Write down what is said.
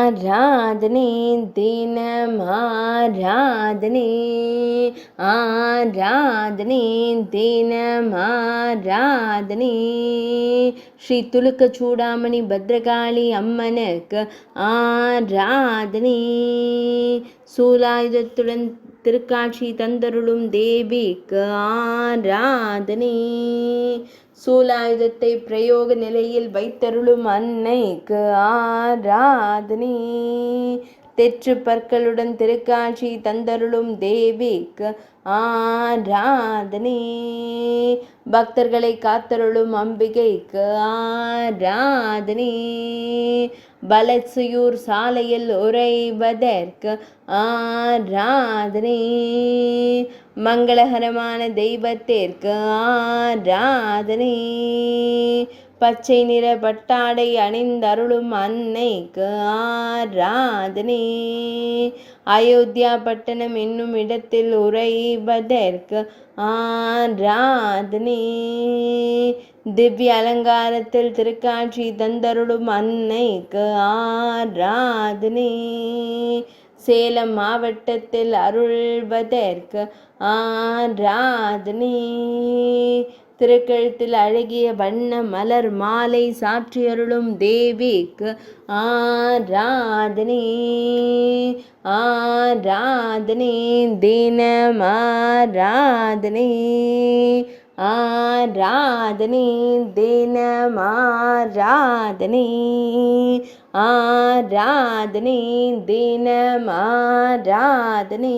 ஆராதனை தினம் ஆராதனை ஆராதனை தினம் ஆராதனை ஸ்ரீ துலுக்க சூடாமணி பத்ரகாளி அம்மனுக்கு ஆராதனை சூலாயுதத்துடன் திருக்காட்சி தந்தருளும் தேவிக்கு ஆராதனை சூலாயுதத்தை பிரயோக நிலையில் வைத்தருளும் அன்னைக்கு ஆராதனை தெற்று பற்களுடன் திருக்காட்சி தந்தருளும் தேவிக்கு ஆராதனை பக்தர்களை காத்தருளும் அம்பிகைக்கு ஆராதனை பலத்சுயூர் சாலையில் உறைவதற்கு ஆராதனை மங்களகரமான தெய்வத்திற்கு ஆராதனை பச்சை நிற பட்டாடை அணிந்தருளும் அன்னைக்கு ஆராதனை அயோத்தியா பட்டணம் என்னும் இடத்தில் உறைவதற்கு ஆராதனை திவ்ய அலங்காரத்தில் திருக்காட்சி தந்தருளும் அன்னைக்கு ஆராதனை சேலம் மாவட்டத்தில் அருள்வதற்கு ஆராதனை திருக்கழுத்தில் அழகிய வண்ண மலர் மாலை சாற்றியருளும் தேவிக்கு ஆராதனை ஆராதனை தினம் ஆராதனை ஆராதனை தினம் ஆராதனை ஆராதனை தினம் ஆராதனை